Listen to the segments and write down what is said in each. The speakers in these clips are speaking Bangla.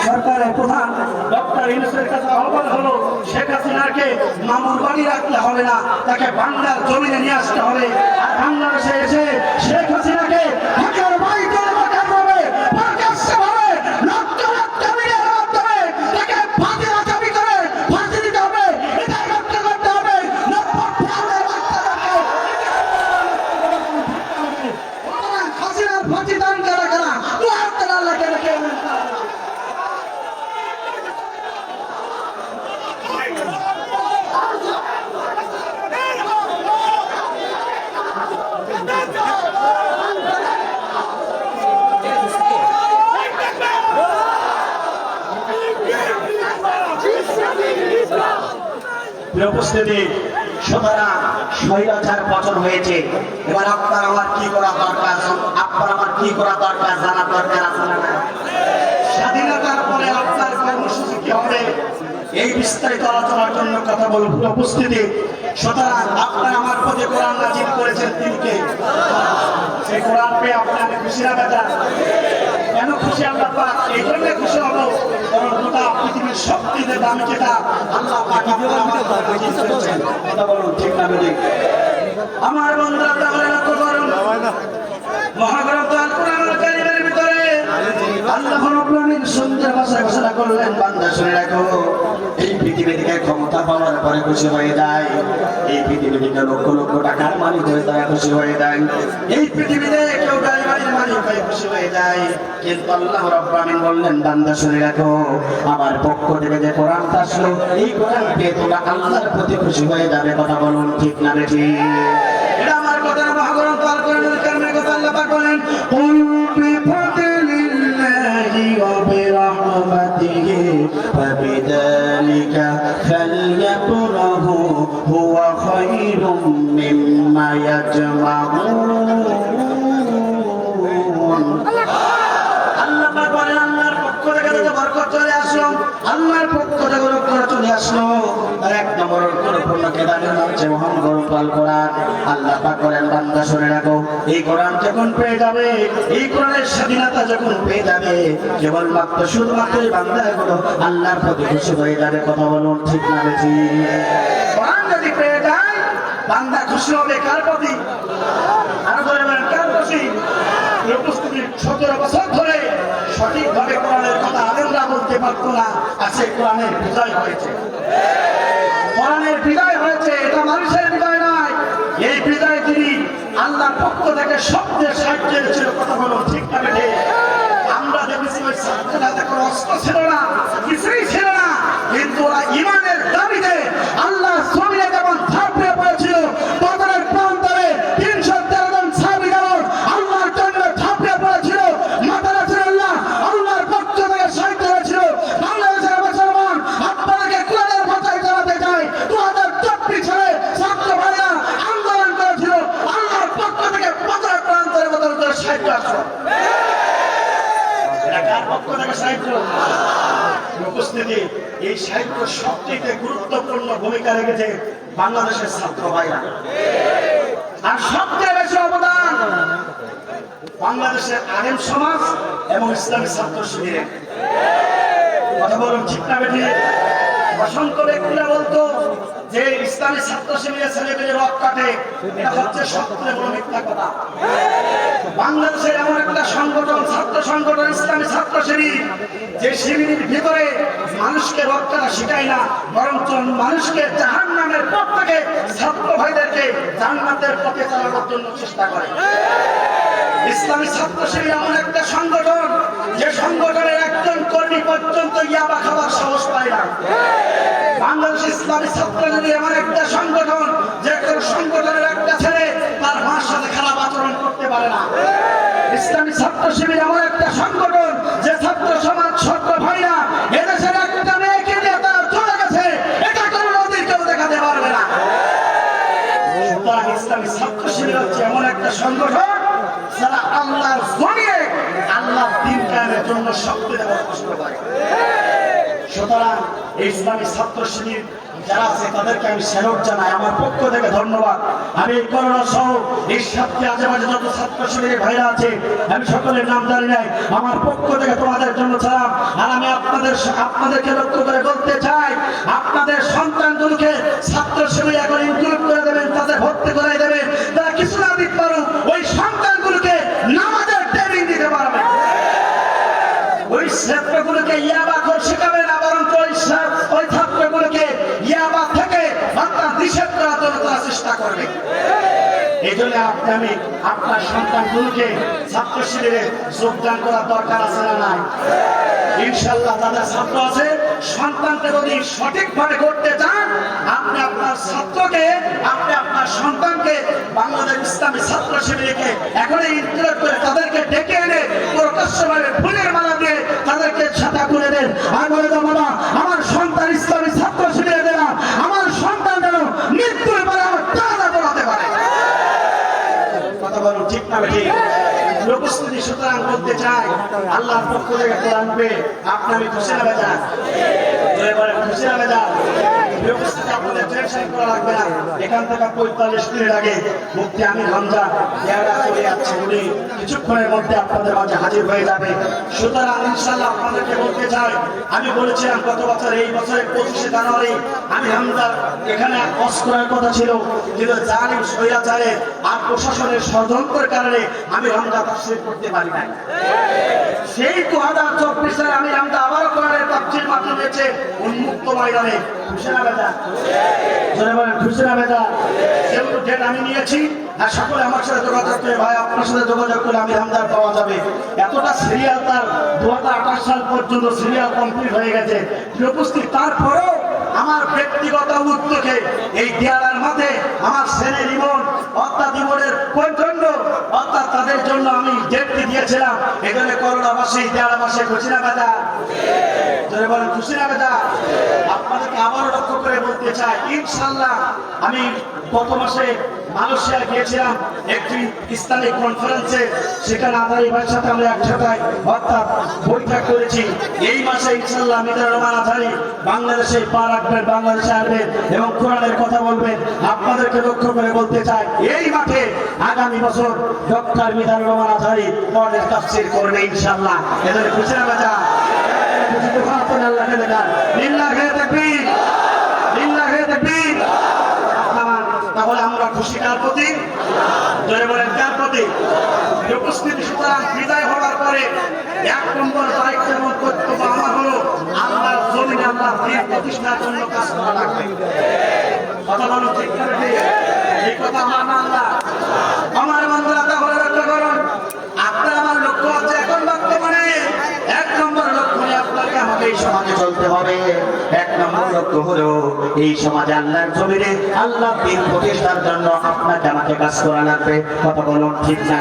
সরকারের প্রধান ডক্টর ইউনূসের কাছে আহ্বান হলো, শেখ হাসিনাকে মামুর বাড়ি রাখতে হবে না, তাকে বাংলার জমিনে নিয়ে আসতে হবে। আর বাংলাদেশে এসে শেখ হাসিনাকে ঢাকার বাড়িতে রাখতে হবে, প্রকাশ্যভাবে রক্ত মিডিয়ার মাধ্যমে তাকে ফাঁসি আসামি করে ফাঁসি দিতে হবে। এটাই রক্ত করতে হবে। হাসিনার ফাঁসি দান করা করা আল্লাহকে রেখে উপস্থিতি। সুতরাং স্বৈরাচার পতন হয়েছে। এবার আপনার আমার কি করা দরকার, আপনার আমার কি করা দরকার জানা দরকার আছে না? স্বাধীনতার পরে আপনার কর্মসূচি কি হবে এই বিস্তারিত আলোচনার জন্য কথা বলব। উপস্থিতি। সুতরাং আপনার আমার প্রতি কোরআন নাযিল করেছেন তিনি কে? সেই কোরআন পেয়ে আপনার খুশি না বেটা? কেন খুশি আল্লাহ পাক? এই জন্য খুশি হবো কারণ গোটা পৃথিবীর সবচেয়ে দামি কিতাব আল্লাহ পাক কথা বলুন, ঠিক না বেঠিক? আমার বন্ধুরা তাহলে লক্ষ্য করুন, মহাগ্রন্থ আল কোরআনুল কারীমের ভিতরে আল্লাহ রাব্বুল আলামিন সুন্দর ভাষায় ঘোষণা করলেন, বান্দা শুনে রাখো, এই পৃথিবী থেকে ক্ষমতা পাওয়ার পরে খুশি হয়ে যায়, এই পৃথিবী থেকে লক্ষ লক্ষ টাকার মালিক হয়ে তারা খুশি হয়ে যায়, এই পৃথিবীতে কেউ গাড়ি বাড়ির মালিক হয়ে খুশি হয়ে যায়। কিন্তু আল্লাহ রাব্বুল আলামিন বললেন, বান্দা শুনে রাখো, আমার পক্ষ থেকে যে কোরআন আসলো, এই কোরআন পেয়ে তোমরা আল্লাহর প্রতি খুশি হয়ে যাবে। কথা বলুন, ঠিক না বেঠিক? এটা আমার কথা, মহাগ্রন্থ আল কোরআনুল কারীমের কথা আল্লাহ পাক বলেন, কুল বিফাদলিল্লাহি ওয়া বিরহমাতিহি ফাবিযালিকা ফালইফরাহু হুয়া খায়রুম মিম্মা ইয়াজমাউন। আল্লাহ পাক বলেন, আল্লাহর পক্ষ থেকে যত বরকত চলে আসলো, আল্লাহর পক্ষ থেকে বরকত চলে আসলো, তার এক নম্বর গুরুত্বপূর্ণ কেতাবের নাম হচ্ছে মহান গ্রন্থ আল কোরআন। আল্লাহ পাক বলেন, বান্দা শুনে রাখো, এই কোরআন যখন পেয়ে যাবে, এই কোরআনের স্বাধীনতা যখন পেয়ে যাবে, কেবলমাত্র শুধুমাত্র এই বান্দাগুলো আল্লাহর প্রতি খুশি হয়ে যাবে। কথা বলুন, ঠিক না বেঠিক? কোরআন যদি পেয়ে যায়, বান্দা খুশি হবে কার প্রতি? আরো ধরে বলেন, কার প্রতি? উপস্থিতি 17 বছর ধরে সঠিকভাবে কোরআনের কথা আলেমরা বলতে পারতো না, আজকে কোরআনের বিজয় হয়েছে। কোরআনের বিজয় হয়েছে, এটা মানুষের বিজয় নয়। এই বিজয় তিনি আল্লাহর পক্ষ থেকে সবচেয়ে সাহায্য ছিল। কথা বলুন, ঠিক না বেঠিক? আমরা দেখেছি ওই ছাত্ররা কোনো অস্ত্র ছিল না, কিছুই ছিল না, কিন্তু ওরা ইমানের দাবিতে আল্লাহ জমিনে যেমন ঝাঁপিয়ে পড়েছিল, বদরের প্রান্তরে 313 জন সাহাবী যেমন আল্লাহর জন্য ঝাঁপিয়ে পড়েছিল, মাথারা ছিল আল্লাহ আল্লাহর পক্ষ থেকে সাহায্য হয়েছিল। বাংলাদেশের মুসলমান আপনাকে কোরআনের ভাষায় জানাতে চাই, 2024 সালে ছাত্র ভাইরা আন্দোলন করেছিল, আল্লাহর পক্ষ থেকে বদরের প্রান্তরে বদর করে সাহায্য আসলো। কার পক্ষ থেকে সাহায্য? উপস্থিতি। এই সাহিত্য সবচেয়ে গুরুত্বপূর্ণ ভূমিকা রেখেছে বাংলাদেশের ছাত্র ভাইরা, আর সবচেয়ে বেশি অবদান বাংলাদেশের আলেম সমাজ এবং ইসলামী ছাত্র শিবিরের। কথা বলুন, ঠিক না বেঠিক? অসংখ্য ব্যক্তিরা বলতো যে ইসলামী ছাত্র শিবিরের ছেলেমেয়ে রক কাটে, এটা হচ্ছে সবচেয়ে বড় মিথ্যা কথা। বাংলাদেশের এমন একটা সংগঠন, ছাত্র সংগঠন ইসলামী ছাত্র শিবির, যে শিবিরের ভিতরে মানুষকে রক্ষাটা শিখায় না, বরঞ্চ মানুষকে জাহান্নামের পথ থেকে ছাত্র ভাইদেরকে জান্নাতের পথে চালানোর জন্য চেষ্টা করে। ইসলামী ছাত্র শিবির এমন একটা সংগঠন, যে সংগঠনের একজন কর্মী পর্যন্ত ইয়াবা খাবার সাহস পায় না। বাংলাদেশ ইসলামী ছাত্র শিবির এমন একটা সংগঠন, যে সংগঠনের একটা ছেলে তার মার সাথে খারাপ আচরণ করতে পারে না। ইসলামী ছাত্র শিবির এমন একটা সংগঠন, যে ছাত্র সমাজ ছাত্র ভাইরা এদেশের একটা মেয়েকে নিয়ে তারা চলে গেছে, এটা কোনো নদীর কেউ দেখাতে পারবে না। সুতরাং ইসলামী ছাত্র শিবির হচ্ছে এমন একটা সংগঠন যারা আল্লাহর জমিনে আল্লাহর দ্বীন কায়েমের জন্য সবচেয়ে কষ্ট করে। সুতরাং এই ইসলামী ছাত্র শিবির যারা আছে তাদেরকে আমি স্যালুট জানাই, আমার পক্ষ থেকে ধন্যবাদ। আমি এই করোনা সহ এই সাতটি আশেপাশে যত ছাত্র শিবিরের ভাইরা আছে আমি সকলের নাম জানি নাই, আমার পক্ষ থেকে তোমাদের জন্য সালাম। আর আমি আপনাদেরকে লক্ষ্য করে বলতে চাই, আপনাদের সন্তানগুলোকে ছাত্র শিবিরে এখন ইনক্লুড করে দেবেন, তাদের ভর্তি করে দেবেন, তারা কিছু না দিতে পারুক, ওই সন্তানগুলোকে নামাজের ট্রেনিং দিতে পারবে। ওই ছাত্রগুলোকে ইয়াবাখোর শেখাবে না, বরং ওই ছাত্রগুলোকে ইয়াবা থেকে নিষেধ করার জন্য তারা চেষ্টা করবে। এই জন্য আমি আপনার সন্তানগুলোকে ছাত্র শিবিরে যোগদান করার দরকার আছে না নাই? ইনশাআল্লাহ তাদের ছাত্র আছে, সন্তানকে যদি সঠিকভাবে করতে চান, আপনি আপনার সন্তানকে বাংলাদেশ ইসলামী ছাত্র শিবিরকে এখনই ইনক্লুড করে তাদেরকে ডেকে এনে প্রকাশ্যভাবে ফুলের মালা দিয়ে তাদেরকে ছাতা খুলে দেন। আর বলে দাও, বাবা আমার সন্তান ইসলামী ছাত্র শিবিরে দেনা, আমার সন্তান যেন মৃত্যুর পরে আমার টাকা পড়াতে পারে। কথা বলুন ঠিক না ঠিক? উপস্থিতি সুতরাং করতে চাই, আল্লাহর পক্ষ থেকে কোরআন পেয়ে আপনি আমি খুশি না বেজা? খুশি না বেজা? আপনাদের টেনশন করা লাগবে না। এখান থেকে 45 মিনিট আগে মুফতি আমির হামজা চলে যাচ্ছে, উনি কিছুক্ষণের মধ্যে আপনাদের মাঝে হাজির হয়ে যাবে। সুতরাং ইনশাআল্লাহ আপনাদেরকে বলতে চাই, আমি বলেছিলাম গত বছর এই বছরের 25শে জানুয়ারি আমি হামজা এখানে হজ করার কথা ছিল, কিন্তু জালিম স্বৈরাচারে আর প্রশাসনের ষড়যন্ত্রের কারণে আমি হামজা তাফসীর করতে পারি নাই। সেই 2024 সালে আমি হামজা আবারও কোরআনের তাফসীর মাধ্যমে হয়েছে উন্মুক্ত ময়দানে। খুশি না বেজা? জোরে বলেন খুশি না বেজা? যেহেতু ডেট আমি নিয়েছি, আর সকলে আমার সাথে যোগাযোগ করে, ভাই আপনার সাথে যোগাযোগ করে আমি হামজার পাওয়া যাবে। এতটা সিরিয়াল তার 2028 সাল পর্যন্ত সিরিয়াল কমপ্লিট হয়ে গেছে। উপস্থিত তারপরেও আমার ব্যক্তিগত উদ্যোগে এই দেয়ালের মাঝে আমার ছেলে জীবন অর্থাৎ জীবনের জন্য অর্থাৎ তাদের জন্য আমি ডেটটি দিয়েছিলাম। এই জন্য করোনাবাসী দেয়ালবাসী খুশি না বেজা? জোরে বলেন খুশি না বেজা? আপনাদেরকে আবারও লক্ষ্য করে বলতে চাই, ইনশাআল্লাহ আমি গত মাসে মালয়েশিয়া গিয়েছিলাম একটি ইসলামিক কনফারেন্সে, সেখানে আদারি ভাইয়ের সাথে আমরা একসাথে অর্থাৎ বৈঠক করেছি। এই মাসে ইনশাআল্লাহ মিজানুর রহমান আজহারী বাংলাদেশে পা রাখবেন, বাংলাদেশে আসবেন এবং কোরআনের কথা বলবেন। আপনাদেরকে লক্ষ্য করে বলতে চাই, এই মাঠে আগামী বছর ডক্টর মিজানুর রহমান আজহারী কোরআনের তাফসীর করবে ইনশাআল্লাহ। এদের খুশি না বেজা? তাহলে আমরা খুশি কার প্রতি? জোরে বলেন কার প্রতি? উপস্থিতি সুতরাং বিদায় হওয়ার পরে 1 নম্বর দায়িত্ব এবং কর্তব্য আমার হলো আল্লাহর জমিনে আল্লাহর দ্বীন প্রতিষ্ঠার জন্য কাজ করা লাগবে। কথা বলুন ঠিক না? এই কথা আমার আল্লাহ আমার বন্ধুরা তাহলে লক্ষ্য করুন, আপনার আমার লক্ষ্য হচ্ছে এখন বর্তমানে 1 নম্বর লক্ষ্য নিয়ে আপনাকে আমাকে এই সমাজে চলতে হবে। 1 নম্বর লক্ষ্য হলো এই সমাজে আল্লাহর জমিনে আল্লাহর দ্বীন প্রতিষ্ঠার জন্য আপনাকে আমাকে কাজ করা লাগবে। কথা বলুন ঠিক না?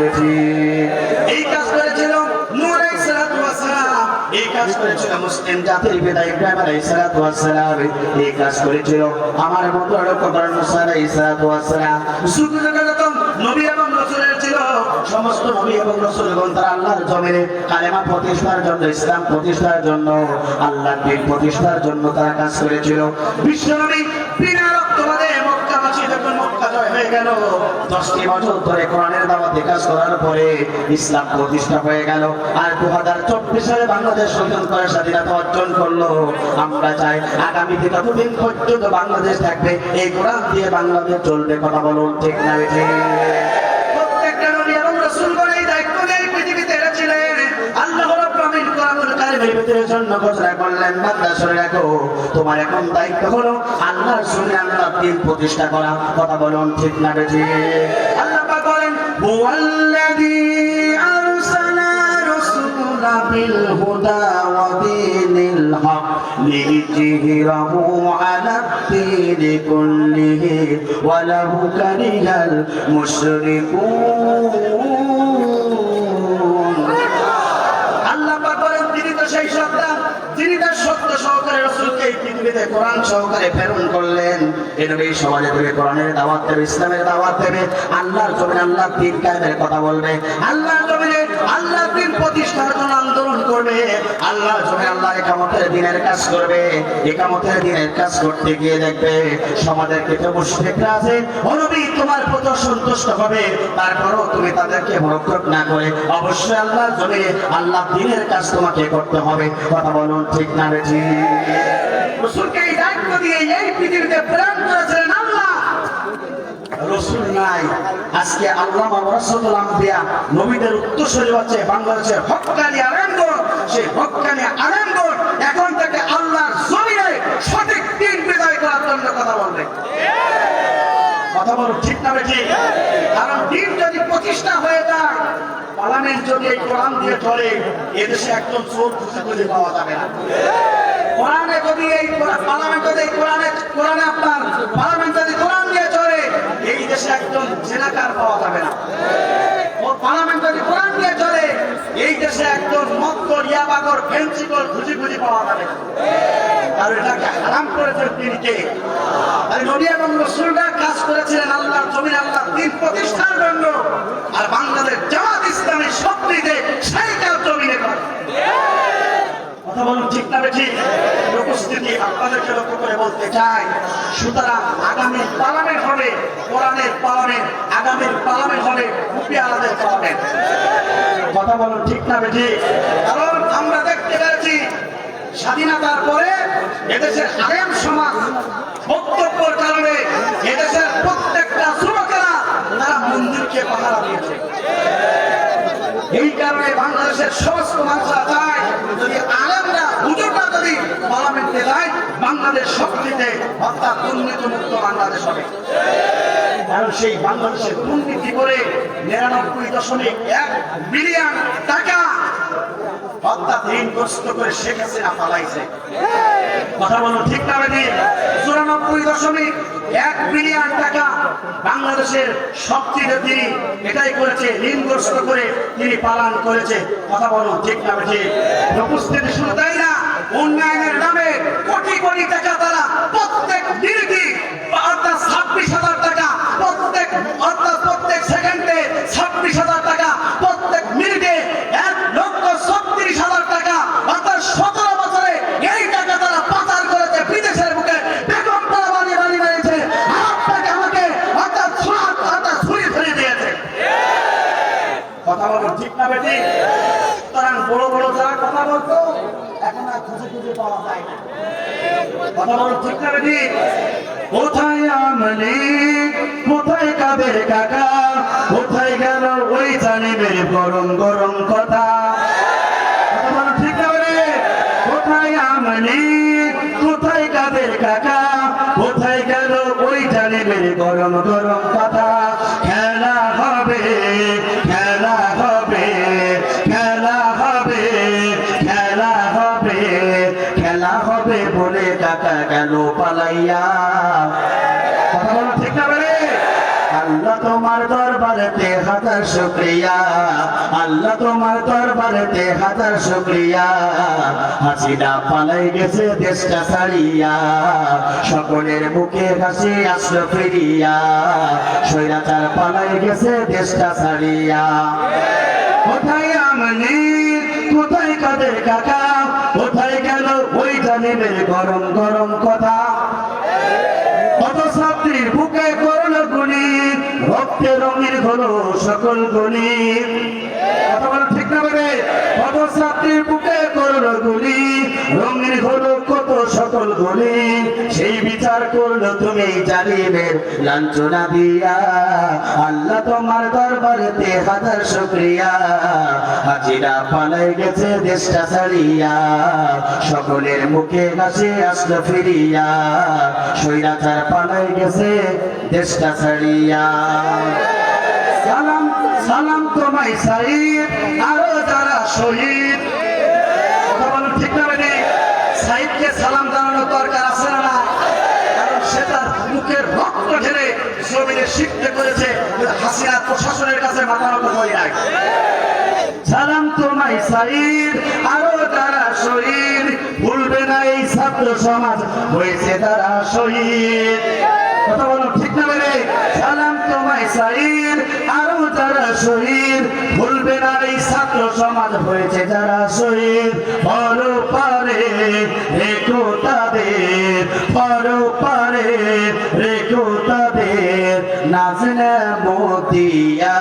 এই কাজ করেছিল নূহ আলাইহিস সালাতু ওয়াস সালাম, এই কাজ করেছিল মুসলিম জাতির পিতা ইব্রাহিম আলাইহিস সালাতু ওয়াস সালাম, এই কাজ করেছিল আমার মতো লক্ষ্য করেন মুসা আলাইহিস সালাতু ওয়াস সালাম। শুধু যখন নবী এবং রাসূলের ছিল, সমস্ত নবী এবং রাসূলগণ তারা আল্লাহর জমিনে কালেমা প্রতিষ্ঠার জন্য, ইসলাম প্রতিষ্ঠার জন্য, আল্লাহর দ্বীন প্রতিষ্ঠার জন্য তারা কাজ করেছিল। বিশ্বনবী বিনা রক্তপাতে মক্কাবাসী যখন মক্কা জয় হয়ে গেল, 10টি বছর ধরে কোরআনের দাওয়াতে কাজ করার পরে ইসলাম প্রতিষ্ঠা হয়ে গেল। আর 2024 সালে বাংলাদেশ স্বতন্ত্র স্বাধীনতা অর্জন করলো। আমরা চাই আগামীতে ততদিন পর্যন্ত বাংলাদেশ থাকবে, এই কোরআন দিয়ে বাংলাদেশ চলবে। কথা বলুন ঠিক না? প্রত্যেকটা নবী এবং রাসূলগণ এই দায়িত্ব নিয়ে পৃথিবীতে এসেছিলেন। আল্লাহ রাব্বুল আলামিন কোরআনুল কারীমের ভিতরে জন্য ঘোষণা করলেন, বান্দা শুনে রাখো, তোমার এখন দায়িত্ব হলো আল্লাহর জমিনে আল্লাহর দ্বীন প্রতিষ্ঠা করা। কথা বলুন ঠিক না? আল্লাহ পাক বলেন, হুয়াল্লাযী আরসালা রাসূলা বিল হুদা ওয়া দীনিল হক লিইয়ুযহিরাহু আলাদ দীনি কুল্লিহি ওয়া লাহু কারিহাল মুশরিকুন। আল্লাহ পাক বলেন, তিনি তো সেই সত্তা যিনি তার সত্য সহকারে রাসূলকে এই পৃথিবীতে কোরআন সহকারে প্রেরণ করলেন। এই নবী সমাজে থেকে কোরআনের দাওয়াত দেবে, ইসলামের দাওয়াত দেবে, আল্লাহর জমিনে আল্লাহর দ্বীন কায়েমের কথা বলবে। আল্লাহর জমিনে আল্লাহর দিন প্রতিষ্ঠার জন্য আন্দোলন করবে, আল্লাহ জমিনে আল্লাহর ইকামতের দিনের কাজ করবে। ইকামতের দিনের কাজ করতে গিয়ে দেখবে সমাজের কিছু মুশরিকরা আছে, ও নবী তোমার প্রতি সন্তুষ্ট হবে, তারপরও তুমি তাদেরকে মরক্কত না করে অবশ্যই আল্লাহ জমিনে আল্লাহ দিনের কাজ তোমাকে করতে হবে। কথা বলুন ঠিক না বেঠিক? রাসূলকে এই দায়িত্ব দিয়ে এই পৃথিবীতে প্রেরণ করেছিলেন আল্লাহ। রাসূল নাই, আজকে আল্লামা ওয়ারাসাতুল আম্বিয়া নবীদের উত্তরসূরি হচ্ছে বাংলাদেশের হক্কানি আলেমগণ। সেই হক্কানি আলেমগণ এখন থেকে আল্লাহর জমিনে সঠিক দিন বিজয় করার জন্য কথা বলবে। কথা বলুন ঠিক না বেঠিক? কারণ দিন যদি প্রতিষ্ঠা হয়ে যায়, পার্লামেন্ট যদি এই কোরআন দিয়ে চলে, এদেশে একজন চোর খুঁজে পাওয়া যাবে না। কোরআনে যদি এই পার্লামেন্ট যদি কোরআনে আপনার পার্লামেন্ট যদি কোরআন দিয়ে চলে, এই দেশে একজন জেনাকার পাওয়া যাবে না। ও পার্লামেন্ট যদি কোরআন দিয়ে চলে, এই দেশে একজন মক্কর ইয়াবাগর ফেন্সিকর খুঁজি পাওয়া যাবে না। আর এটাকে হারাম করেছেন তিনি কে? নবী এবং রাসূলরা কাজ করেছিলেন আল্লাহর জমিনে আল্লাহর দ্বীন প্রতিষ্ঠার জন্য, আর বাংলাদেশ জামাত ইসলামী শক্তিতে সেই কাজ জমিনে করে। কথা বলুন ঠিক না বেঠিক? উপস্থিতি আপনাদেরকে লক্ষ্য করে বলতে চাই, সুতরাং আগামী পার্লামেন্ট হবে কোরআনের পার্লামেন্ট, আগামীর পার্লামেন্ট হবে মুফতিয়ালাদের পার্লামেন্ট। কথা বলুন ঠিক না বেঠিক? কারণ আমরা দেখতে পেরেছি স্বাধীনতার পরে এদেশের আলেম সমাজ বক্তব্যের কারণে এদেশের প্রত্যেকটা যুবকেরা তারা মন্দিরকে পাহারা দিয়েছে। এই কারণে বাংলাদেশের সমস্ত মানুষরা চায় যদি আলেমরা হুজুররা যদি পার্লামেন্টে যায়, বাংলাদেশ শক্তিতে অর্থাৎ দুর্নীতিমুক্ত বাংলাদেশ হবে। কারণ সেই বাংলাদেশের দুর্নীতি করে 99.1 বিলিয়ন টাকা অর্থাৎ ঋণগ্রস্ত করে শেখ হাসিনা পালাইছে। কথা বলুন ঠিক না বেঠিক? 94.1 বিলিয়ন টাকা বাংলাদেশের শক্তিতে তিনি এটাই করেছে, ঋণগ্রস্ত করে তিনি পালন করেছে। কথা বলুন ঠিক না বেঠিক? উপস্থিতি শুধু তাই না, উন্নয়নের নামে কোটি কোটি টাকা তারা প্রত্যেক মিনিটে অর্থাৎ 26,000 টাকা প্রত্যেক সেকেন্ডে 26,000 টাকা, প্রত্যেক মিনিটে 1,36,000 টাকা, অর্থাৎ 17 বছরে এই টাকা তারা পাচার করেছে বিদেশের বুকে। বেগম পালাবানি বাড়ি মেরেছে, আপনাকে আমাকে অর্থাৎ ছুরি ফেলে দিয়েছে। কথা বলুন ঠিক না বেঠিক? সুতরাং বড় বড় যারা কথা বলতো এখন আর খুঁজে পাওয়া যায় না। কথা বলুন ঠিক না বেঠিক? কোথায় আমলি, কোথায় কাদের কাকা, কোথায় গেল ওই জানিবের গরম গরম কথা। কথা বলুন ঠিক না বেঠিক? কোথায় আমলি, কোথায় কাদের কাকা, কোথায় গেল ওই জানিবের গরম গরম কথা। খেলা হবে, খেলা হবে, খেলা হবে, খেলা হবে, খেলা হবে বলে কাকা গেল পালাইয়া। কথা বলুন ঠিক না বেঠিক? আল্লাহ তোমার দরবারেতে হাজার শুকরিয়া, আল্লাহ তোমার দরবারেতে হাজার শুকরিয়া। হাসিনা পালাই গেছে দেশটা ছাড়িয়া, সকলের মুখে হাসি আসলো ফিরিয়া। স্বৈরাচার পালাই গেছে দেশটা ছাড়িয়া। কোথায় আমলি, কোথায় কাদের কাকা, কোথায় গেল ওই জানিবের গরম গরম কথা। কত ছাত্রীর বুকে করল গুলি, রক্তে রঙের হলো সকল গলি। কথা বলা ঠিক না বেঠিক? কত ছাত্রীর বুকে করল গুলি, রঙের হলো কত সকল গলি। সেই বিচার করলো তুমি জালিমের লাঞ্ছনা দিয়া। আল্লাহ তোমার দরবারেতে হাজার শুকরিয়া। হাজিরা পালাই গেছে দেশটা ছাড়িয়া, সকলের মুখে হাসি আসলো ফিরিয়া। স্বৈরাচার পালাই গেছে দেশটা ছাড়িয়া। সালাম সালাম তোমায় সাইদ, আরো যারা শহীদ। কথা বলুন ঠিক না বেঠিক? সাইদকে সালাম জানানোর দরকার আছে না? কারণ সে তার মুখের রক্ত ঢেলে জমিনে শিখতে করেছে, হাসিনা প্রশাসনের কাছে মাথা নত করে নাই। সালাম তোমায় সাইদ, আরো যারা শহীদ, ভুলবে না এই ছাত্র সমাজ হয়েছে তারা শহীদ। কথা বলুন ঠিক না বেঠিক? সালাম তোমায় সাইদ, আরো যারা শহীদ, ভুলবে না এই ছাত্র সমাজ হয়েছে যারা শহীদ পরপারে রেখো তাদের পরপারে রেখো তাদের নাজনে মতিয়া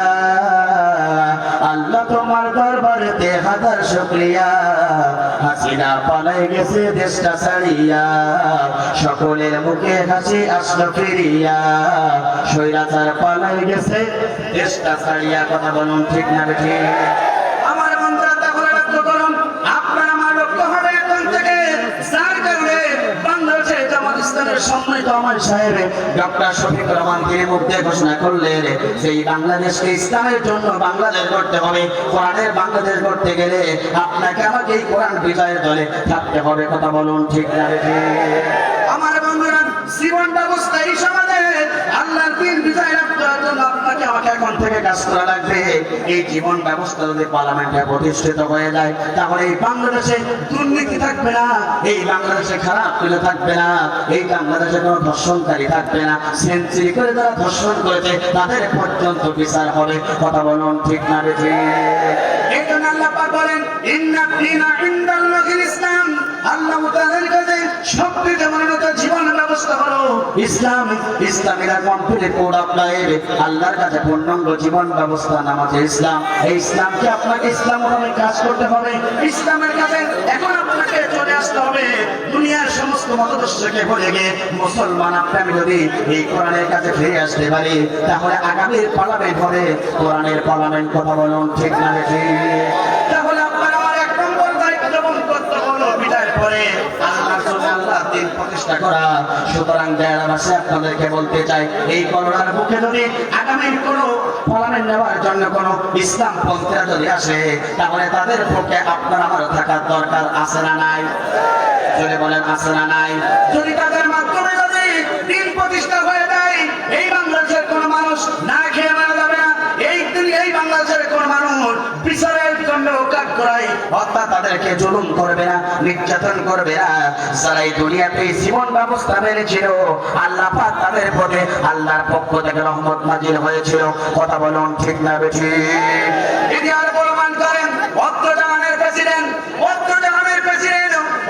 আল্লাহ তোমার দরবারেতে হাজার শুকরিয়া হাসিনা পালাই গেছে দেশটা ছাড়িয়া সকলের মুখে হাসি আসলো ফিরিয়া স্বৈরাচার পালাই গেছে দেশটা ছাড়িয়া কথা বলুন ঠিক না বেঠিক আমার বন্ধুরা তাহলে লক্ষ্য করুন আপনার আমার লক্ষ্য হবে এখন থেকে যার কারণে বাংলাদেশের জামাত ইসলামের সম্মানিত আমার সাহেব ডক্টর শফিকুর রহমান তিনি মুখে ঘোষণা করলেন যে এই বাংলাদেশকে ইসলামের জন্য বাংলাদেশ করতে হবে কোরআনের বাংলাদেশ করতে গেলে আপনাকে আমাকে এই কোরআন বিজয়ের দলে থাকতে হবে কথা বলুন ঠিক না বেঠিক আমার বন্ধুরা জীবন ব্যবস্থা এই সমাজে আল্লাহর দিন বিজয় লাভ করার জন্য আপনাকে আমাকে এখন থেকে কাজ করা লাগবে এই জীবন ব্যবস্থা যদি পার্লামেন্টে প্রতিষ্ঠিত হয়ে যায় তাহলে এই বাংলাদেশে দুর্নীতি থাকবে না এই বাংলাদেশে খারাপ করে থাকবে না এই বাংলাদেশে কোনো ধর্ষণকারী থাকবে না সেঞ্চুরি করে যারা ধর্ষণ করেছে তাদের পর্যন্ত বিচার হবে কথা বলুন ঠিক না বেঠিক এই জন্য আল্লাহ পাক বলেন ইন্না দীনা ইনদাল্লাহিল ইসলাম আল্লাহ তাআলার কাছে সবচেয়ে মনোনীত জীবন ব্যবস্থা হলো ইসলাম ইসলামের কমপ্লিট কোড অফ লাইফ আল্লাহর কাছে পূর্ণাঙ্গ জীবন ব্যবস্থা নামাজে ইসলাম এই ইসলামকে আপনাকে ইসলাম অনুযায়ী কাজ করতে হবে ইসলামের কাছে এখন আপনাকে চলে আসতে হবে দুনিয়ার সমস্ত মতাদর্শকে ভুলে গিয়ে মুসলমান আপনি যদি এই কোরআনের কাছে ফিরে আসতে পারি তাহলে আগামীর পার্লামেন্ট হবে কোরআনের পার্লামেন্ট কথা বলুন ঠিক না বেঠিক তাহলে আপনার আমার এক নম্বর দায়িত্ব এবং কর্তব্য হলো বিদায়ের পরে আল্লাহর জন্য আল্লাহর দ্বীন প্রতিষ্ঠা করা সুতরাং দেশবাসী আপনাদেরকে বলতে চাই এই করোনার মুখে যদি আগামীর কোনো পার্লামেন্ট নেওয়ার জন্য কোনো ইসলাম পন্থীরা যদি আসে তাহলে তাদের পক্ষে আপনার আমার থাকার দরকার আছে না নাই যদি বলেন আছে না নাই যদি তাদের মাধ্যমে যদি দিন প্রতিষ্ঠা হয়ে যায় এই বাংলাদেশের কোন মানুষ না খেয়ে মারা যাবে না এই বাংলাদেশের কোন মানুষ বিচারের জন্য কাজ করায় অর্থাৎ তাদেরকে জুলুম করবে না নির্যাতন করবে না যারা এই দুনিয়াতে জীবন ব্যবস্থা মেনেছিল আল্লাহ পাক তাদের প্রতি আল্লাহর পক্ষ থেকে রহমত নাজিল হয়েছিল কথা বলুন ঠিক না বেঠিক তিনি আর প্রমাণ করেন অত্যাচারের প্রেসিডেন্ট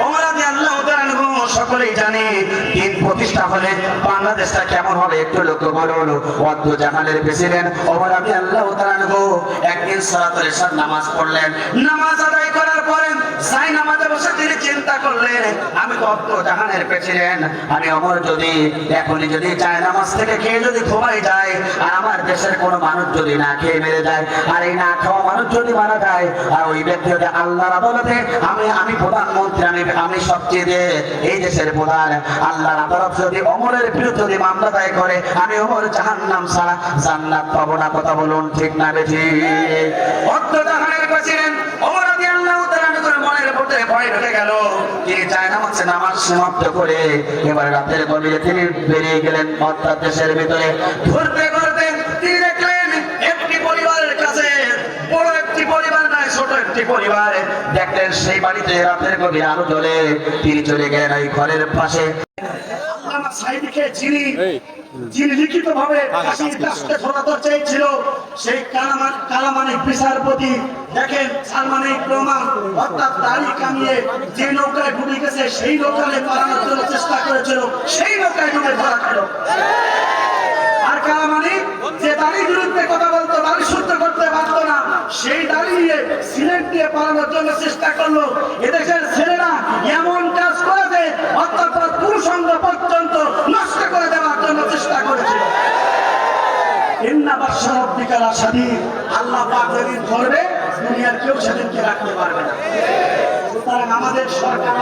ওমর রাদিয়াল্লাহু তাআলা সকলেই জানে দিন প্রতিষ্ঠা হলে বাংলাদেশটা কেমন হবে একটু লক্ষ্য করুন ওয়াদ্দ জাহানের প্রেসিডেন্ট ওমর রাদিয়াল্লাহু তাআলা একদিন সালাতুল ইশার নামাজ পড়লেন নামাজ আদায় করার পরে সাই নামাজে বসে তিনি চিন্তা করলেন আমি তো ওয়াদ্দ জাহানের প্রেসিডেন্ট আমি ওমর যদি এখনই যদি চায় নামাজ থেকে খেয়ে যদি ঘুমাই যায় আর আমার দেশের কোনো মানুষ যদি না খেয়ে মেরে যায় আর এই না খাওয়া মানুষ যদি মারা যায় আর ওই ব্যক্তি যদি আল্লাহর আদালতে আমি প্রধানমন্ত্রী আমি সবচেয়ে এই দেশের প্রধান আল্লাহর আদালত যদি ওমরের বিরুদ্ধে যদি মামলা দায়ের করে আমি ওমর জাহান্নাম ছাড়া জান্নাত পাবো না কথা বলুন ঠিক না বেঠিক ওয়াদ্দ জাহানের প্রেসিডেন্ট ওমর রাদিয়াল্লাহু তাআলা মনের ভিতরে ভয় ঢুকে গেল তিনি চায় নামাজ সমাপ্ত করে এবার রাতের গভীরে তিনি বেরিয়ে গেলেন অর্থাৎ দেশের ভিতরে ঘুরতে ঘুরতে তিনি দেখলেন একটি পরিবারের কাছে বড় একটি পরিবার নয় ছোট একটি পরিবার দেখলেন সেই বাড়িতে রাতের গভীরে আলো জ্বলে তিনি চলে গেলেন ওই ঘরের পাশে আল্লামা সাঈদীকে যিনি লিখিত ভাবে ফাঁসির কাস্টে ঝোলাতে চেয়েছিল সেই কালামানিক বিচারপতি দেখেন সালমানিক রহমান অর্থাৎ দাড়ি কামিয়ে যে নৌকায় ডুবে গেছে সেই নৌকায় পালানোর জন্য চেষ্টা করেছিল সেই নৌকায় ডুবে ধরা খেল আর কালামানিক যে দাড়ির বিরুদ্ধে কথা বলতো দাড়ি শুদ্ধ করতে পারত না সেই দাড়ি নিয়ে সিলেট দিয়ে পালানোর জন্য চেষ্টা করলো এদেশের ছেলেরা এমন কাজ করেছে অর্থাৎ পুরুষাঙ্গ পর্যন্ত নষ্ট করে দেওয়ার জন্য চেষ্টা করেছিল আল্লাহ পাক যেদিন ধরবে দুনিয়ার কেউ সেদিনকে রাখতে পারবে না সুতরাং আমাদের সরকার